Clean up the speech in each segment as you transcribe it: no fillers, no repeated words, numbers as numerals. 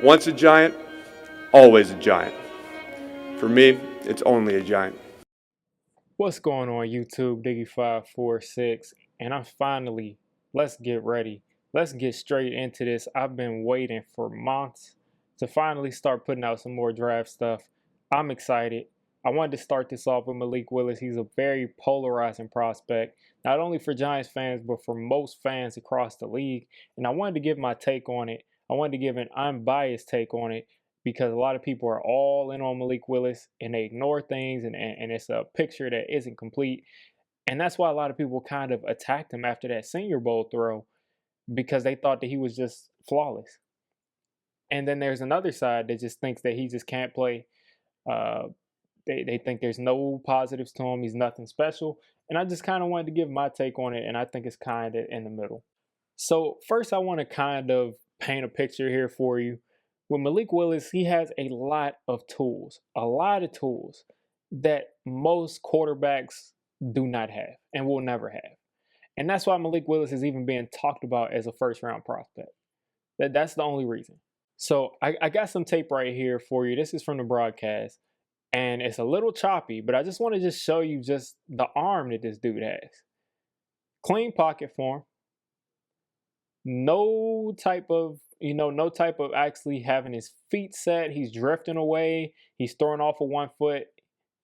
Once a giant, always a giant. For me, it's only a giant. What's going on YouTube, Diggy546, and I'm finally, let's get ready. Let's get straight into this. I've been waiting for months to finally start putting out some more draft stuff. I'm excited. I wanted to start this off with Malik Willis. He's a very polarizing prospect, not only for Giants fans, but for most fans across the league. And I wanted to give my take on it. I wanted to give an unbiased take on it because a lot of people are all in on Malik Willis and they ignore things and it's a picture that isn't complete. And that's why a lot of people kind of attacked him after that Senior Bowl throw because they thought that he was just flawless. And then there's another side that just thinks that he just can't play. Uh, they think there's no positives to him. He's nothing special. And I just kind of wanted to give my take on it, and I think it's kind of in the middle. So first, I want to kind of paint a picture here for you. With Malik Willis, he has a lot of tools that most quarterbacks do not have and will never have. And that's why Malik Willis is even being talked about as a first-round prospect. That's the only reason. So I got some tape right here for you. This is from the broadcast, and it's a little choppy, but I just want to just show you just the arm that this dude has. Clean pocket form. No type of actually having his feet set. He's drifting away. He's throwing off of 1 foot.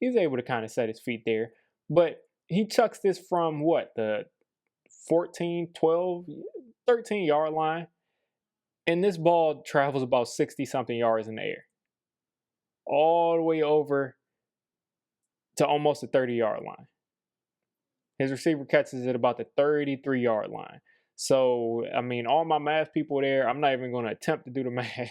He's able to kind of set his feet there. But he chucks this from what? The 14, 12, 13 yard line. And this ball travels about 60 something yards in the air. All the way over to almost the 30-yard line. His receiver catches it about the 33-yard line. So, I mean, all my math people there, I'm not even going to attempt to do the math.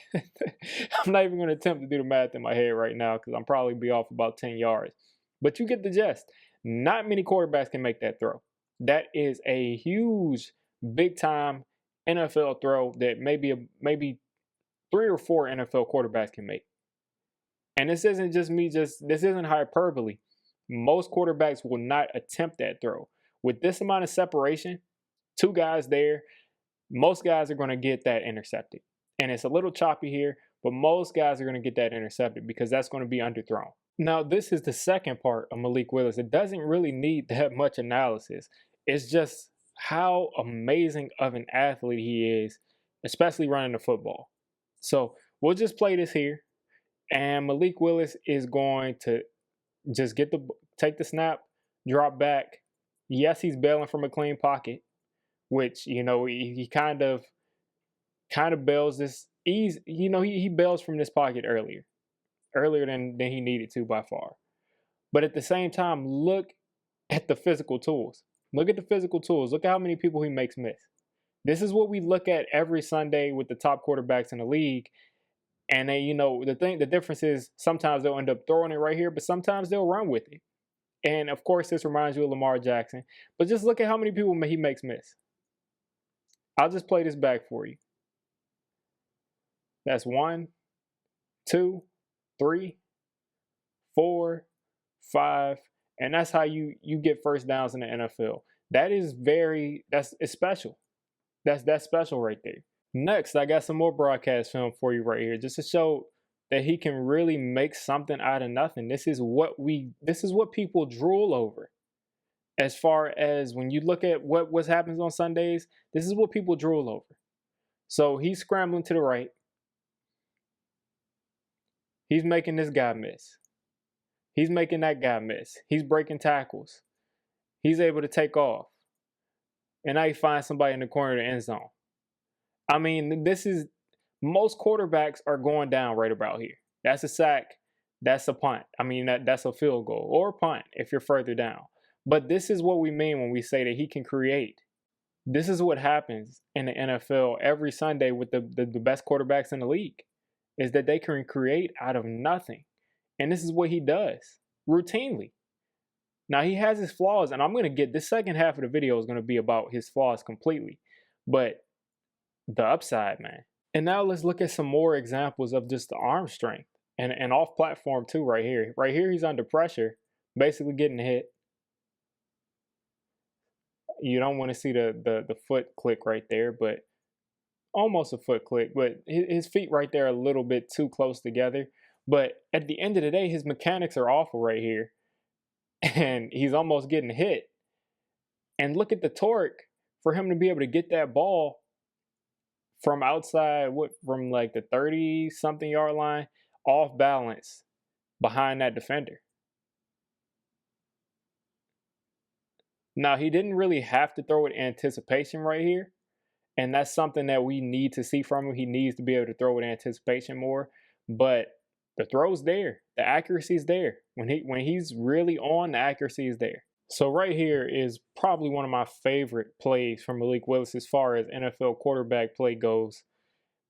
I'm not even going to attempt to do the math in my head right now because I'm probably be off about 10 yards. But you get the gist. Not many quarterbacks can make that throw. That is a huge, big-time NFL throw that maybe 3 or 4 NFL quarterbacks can make. And this isn't just me, this isn't hyperbole. Most quarterbacks will not attempt that throw. With this amount of separation, 2 guys there, most guys are going to get that intercepted. And it's a little choppy here, but most guys are going to get that intercepted because that's going to be underthrown. Now, this is the second part of Malik Willis. It doesn't really need that much analysis. It's just how amazing of an athlete he is, especially running the football. So we'll just play this here. And Malik Willis is going to just take the snap, drop back. Yes, he's bailing from a clean pocket, which, he kind of bails this. He bails from this pocket earlier than he needed to by far. But at the same time, look at the physical tools. Look at the physical tools. Look at how many people he makes miss. This is what we look at every Sunday with the top quarterbacks in the league. And they, the difference is sometimes they'll end up throwing it right here, but sometimes they'll run with it. And of course, this reminds you of Lamar Jackson. But just look at how many people he makes miss. I'll just play this back for you. That's 1, 2, 3, 4, 5, and that's how you get first downs in the NFL. It's special. That's special right there. Next, I got some more broadcast film for you right here, just to show that he can really make something out of nothing. This is what people drool over. As far as when you look at what happens on Sundays, this is what people drool over. So he's scrambling to the right. He's making this guy miss. He's making that guy miss. He's breaking tackles. He's able to take off. And now he finds somebody in the corner of the end zone. I mean, most quarterbacks are going down right about here. That's a sack. That's a punt. I mean, that's a field goal or a punt if you're further down. But this is what we mean when we say that he can create. This is what happens in the NFL every Sunday with the best quarterbacks in the league, is that they can create out of nothing. And this is what he does routinely. Now, he has his flaws, and I'm going to get this second half of the video is going to be about his flaws completely. But the upside, man. And now let's look at some more examples of just the arm strength and off platform too right here. Right here, he's under pressure, basically getting hit. You don't want to see the foot click right there, but almost a foot click, but his feet right there are a little bit too close together. But at the end of the day, his mechanics are awful right here, and he's almost getting hit. And look at the torque for him to be able to get that ball from outside, from like the 30 something yard line, off balance behind that defender. Now, he didn't really have to throw it in anticipation right here. And that's something that we need to see from him. He needs to be able to throw with anticipation more. But the throw's there. The accuracy's there. When he's really on, the accuracy is there. So right here is probably one of my favorite plays from Malik Willis as far as NFL quarterback play goes.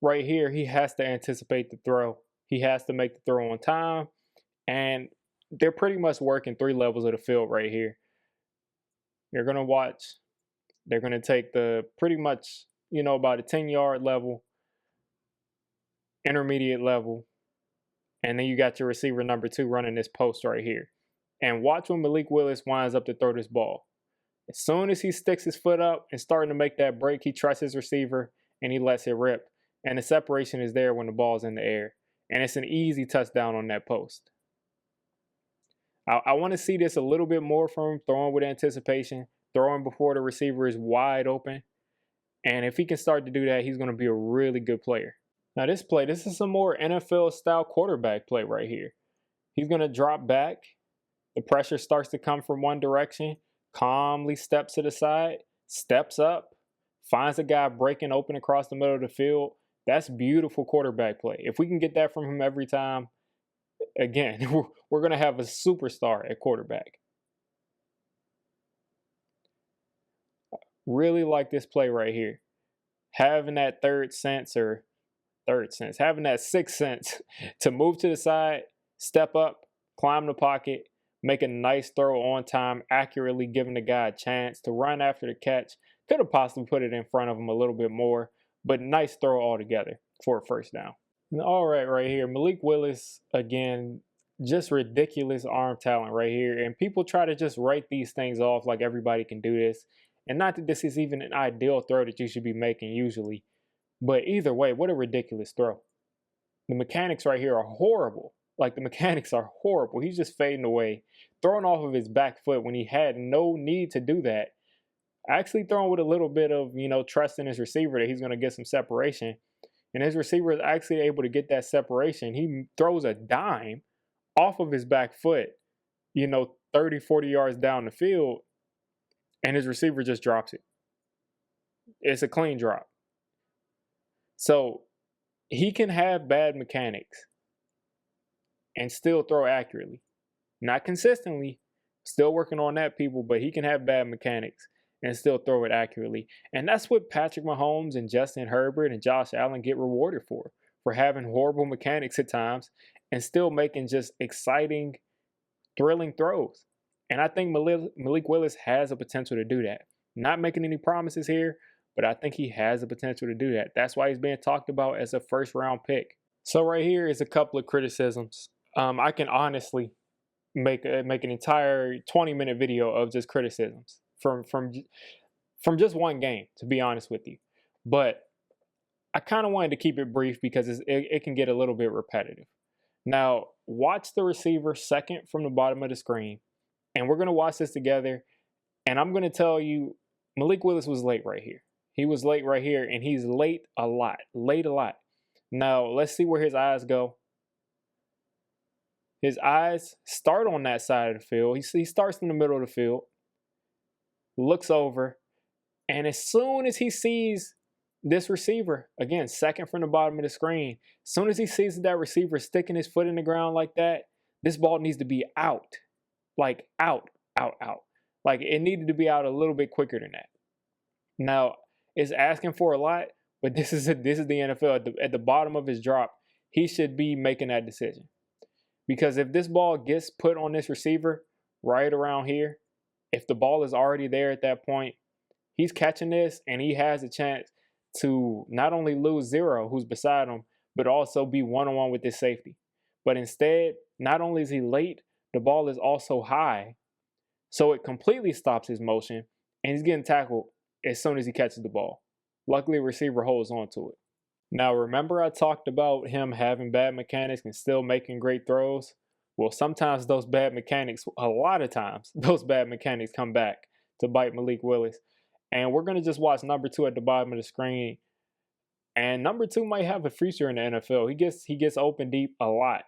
Right here, he has to anticipate the throw. He has to make the throw on time. And they're pretty much working 3 levels of the field right here. You're going to watch. They're going to take the pretty much, about a 10-yard level, intermediate level, and then you got your receiver number 2 running this post right here. And watch when Malik Willis winds up to throw this ball. As soon as he sticks his foot up and starting to make that break, he trusts his receiver and he lets it rip. And the separation is there when the ball's in the air. And it's an easy touchdown on that post. I want to see this a little bit more from him, throwing with anticipation, throwing before the receiver is wide open. And if he can start to do that, he's going to be a really good player. Now this is some more NFL-style quarterback play right here. He's going to drop back. The pressure starts to come from one direction, calmly steps to the side, steps up, finds a guy breaking open across the middle of the field. That's beautiful quarterback play. If we can get that from him every time, again, we're going to have a superstar at quarterback. Really like this play right here. Having that having that sixth sense to move to the side, step up, climb the pocket, make a nice throw on time, accurately giving the guy a chance to run after the catch. Could have possibly put it in front of him a little bit more, but nice throw altogether for a first down. All right here, Malik Willis, again, just ridiculous arm talent right here. And people try to just write these things off like everybody can do this. And not that this is even an ideal throw that you should be making usually. But either way, what a ridiculous throw. The mechanics right here are horrible. Like, the mechanics are horrible. He's just fading away, throwing off of his back foot when he had no need to do that. Actually throwing with a little bit of, trust in his receiver that he's going to get some separation. And his receiver is actually able to get that separation. He throws a dime off of his back foot, 30, 40 yards down the field, and his receiver just drops it. It's a clean drop. So he can have bad mechanics and still throw accurately. Not consistently, still working on that, people, but he can have bad mechanics and still throw it accurately. And that's what Patrick Mahomes and Justin Herbert and Josh Allen get rewarded for having horrible mechanics at times and still making just exciting, thrilling throws. And I think Malik Willis has the potential to do that. Not making any promises here, but I think he has the potential to do that. That's why he's being talked about as a first-round pick. So right here is a couple of criticisms. I can honestly make an entire 20-minute video of just criticisms from just one game, to be honest with you. But I kind of wanted to keep it brief because it can get a little bit repetitive. Now, watch the receiver second from the bottom of the screen. And we're going to watch this together. And I'm going to tell you, Malik Willis was late right here. He was late right here, and he's late a lot. Now, let's see where his eyes go. His eyes start on that side of the field. He starts in the middle of the field, looks over, and as soon as he sees this receiver, again, second from the bottom of the screen, as soon as he sees that receiver sticking his foot in the ground like that, this ball needs to be out. Like out. Like, it needed to be out a little bit quicker than that. Now, it's asking for a lot, but this is the NFL. At the bottom of his drop, he should be making that decision. Because if this ball gets put on this receiver right around here, if the ball is already there at that point, he's catching this and he has a chance to not only lose zero, who's beside him, but also be one-on-one with this safety. But instead, not only is he late, the ball is also high. So it completely stops his motion, and he's getting tackled as soon as he catches the ball. Luckily, the receiver holds on to it. Now, remember I talked about him having bad mechanics and still making great throws? Well, sometimes those bad mechanics, a lot of times, those bad mechanics come back to bite Malik Willis. And we're going to just watch number 2 at the bottom of the screen. And number 2 might have a future in the NFL. He gets open deep a lot.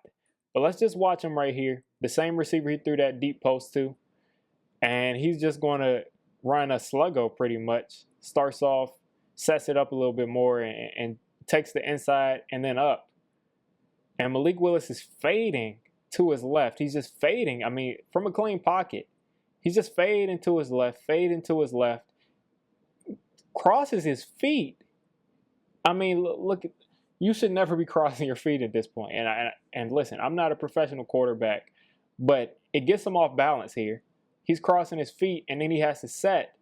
But let's just watch him right here. The same receiver he threw that deep post to. And he's just going to run a sluggo pretty much. Starts off, sets it up a little bit more, and takes the inside and then up. And Malik Willis is fading to his left. He's just fading. I mean, from a clean pocket. He's just fading to his left, crosses his feet. I mean, look, you should never be crossing your feet at this point. And listen, I'm not a professional quarterback, but it gets him off balance here. He's crossing his feet, and then he has to set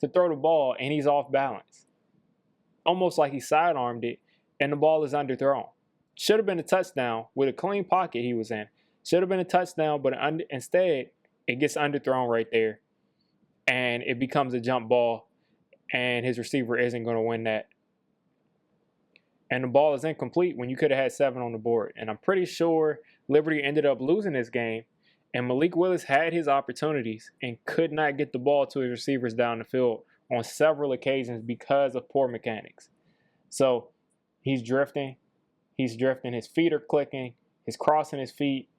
to throw the ball, and he's off balance. Almost like he sidearmed it, and the ball is underthrown. Should have been a touchdown with a clean pocket he was in. Should have been a touchdown, but instead, it gets underthrown right there, and it becomes a jump ball, and his receiver isn't going to win that. And the ball is incomplete when you could have had 7 on the board. And I'm pretty sure Liberty ended up losing this game, and Malik Willis had his opportunities and could not get the ball to his receivers down the field on several occasions because of poor mechanics. So he's drifting, his feet are clicking, he's crossing his feet.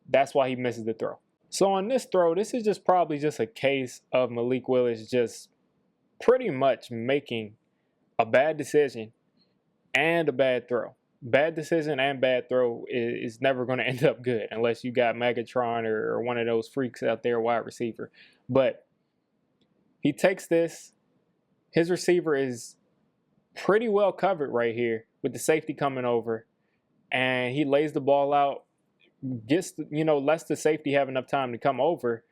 That's why he misses the throw. So on this throw, this is just probably just a case of Malik Willis just pretty much making a bad decision and a bad throw. Bad decision and bad throw is never going to end up good unless you got Megatron or one of those freaks out there, wide receiver. But he takes this. His receiver is pretty well covered right here with the safety coming over. And he lays the ball out, lets the safety have enough time to come over.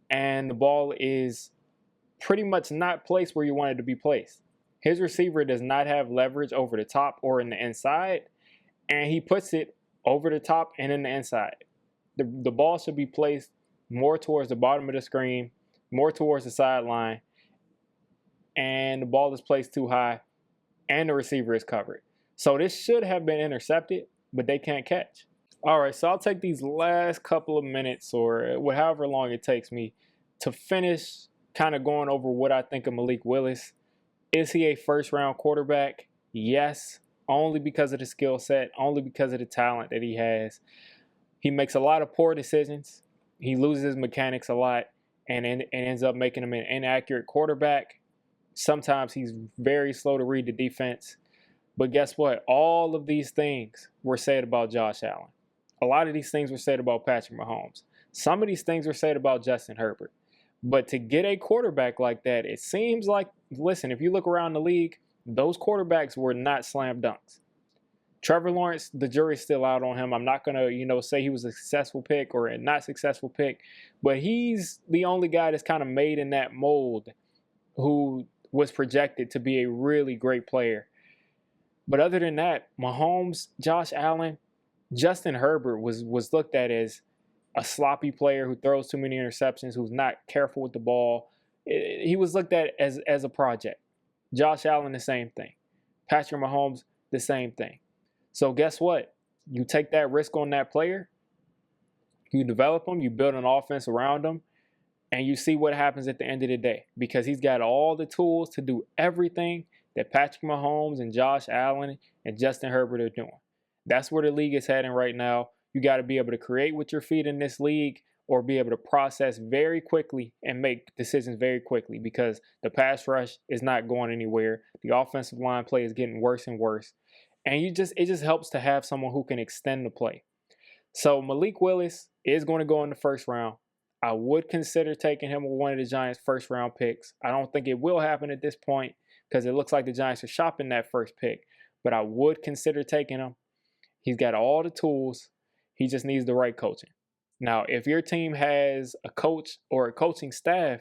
And the ball is pretty much not placed where you want it to be placed. His receiver does not have leverage over the top or in the inside, and he puts it over the top and in the inside. The ball should be placed more towards the bottom of the screen, more towards the sideline, and the ball is placed too high, and the receiver is covered. So this should have been intercepted, but they can't catch. All right, so I'll take these last couple of minutes or however long it takes me to finish kind of going over what I think of Malik Willis. Is he a first-round quarterback? Yes, only because of the skill set, only because of the talent that he has. He makes a lot of poor decisions. He loses his mechanics a lot and ends up making him an inaccurate quarterback. Sometimes he's very slow to read the defense. But guess what? All of these things were said about Josh Allen. A lot of these things were said about Patrick Mahomes. Some of these things were said about Justin Herbert. But to get a quarterback like that, it seems like, listen, if you look around the league, those quarterbacks were not slam dunks. Trevor Lawrence, the jury's still out on him. I'm not going to, say he was a successful pick or a not successful pick, but he's the only guy that's kind of made in that mold who was projected to be a really great player. But other than that, Mahomes, Josh Allen, Justin Herbert was looked at as a sloppy player who throws too many interceptions, who's not careful with the ball. He was looked at as a project. Josh Allen, the same thing. Patrick Mahomes, the same thing. So guess what? You take that risk on that player, you develop him, you build an offense around him, and you see what happens at the end of the day. Because he's got all the tools to do everything that Patrick Mahomes and Josh Allen and Justin Herbert are doing. That's where the league is heading right now. You got to be able to create with your feet in this league or be able to process very quickly and make decisions very quickly because the pass rush is not going anywhere. The offensive line play is getting worse and worse. And it just helps to have someone who can extend the play. So Malik Willis is going to go in the first round. I would consider taking him with one of the Giants' first round picks. I don't think it will happen at this point because it looks like the Giants are shopping that first pick. But I would consider taking him. He's got all the tools. He just needs the right coaching. Now, if your team has a coach or a coaching staff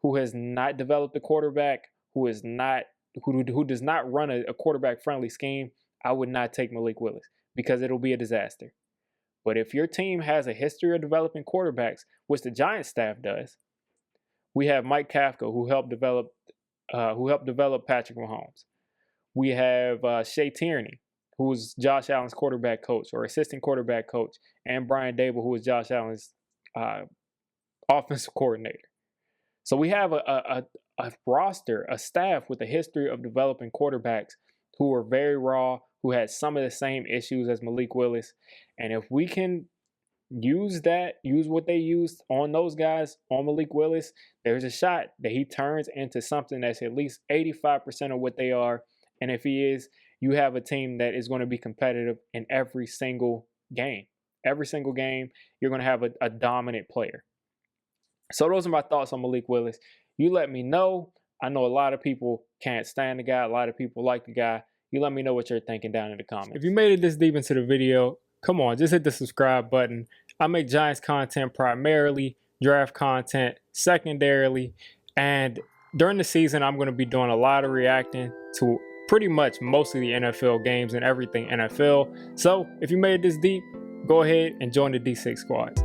who has not developed a quarterback, who does not run a quarterback-friendly scheme, I would not take Malik Willis because it'll be a disaster. But if your team has a history of developing quarterbacks, which the Giants staff does, we have Mike Kafka, who helped develop who helped develop Patrick Mahomes. We have Shea Tierney, who was Josh Allen's quarterback coach or assistant quarterback coach, and Brian Dable, who was Josh Allen's offensive coordinator. So we have a roster, a staff with a history of developing quarterbacks who were very raw, who had some of the same issues as Malik Willis. And if we can use what they used on those guys, on Malik Willis, there's a shot that he turns into something that's at least 85% of what they are. And if he is, you have a team that is going to be competitive in every single game. Every single game, you're going to have a dominant player. So those are my thoughts on Malik Willis. You let me know. I know a lot of people can't stand the guy. A lot of people like the guy. You let me know what you're thinking down in the comments. If you made it this deep into the video, come on, just hit the subscribe button. I make Giants content primarily, draft content secondarily, and during the season, I'm going to be doing a lot of reacting to pretty much most of the NFL games and everything NFL. So if you made it this deep, go ahead and join the D6 squad.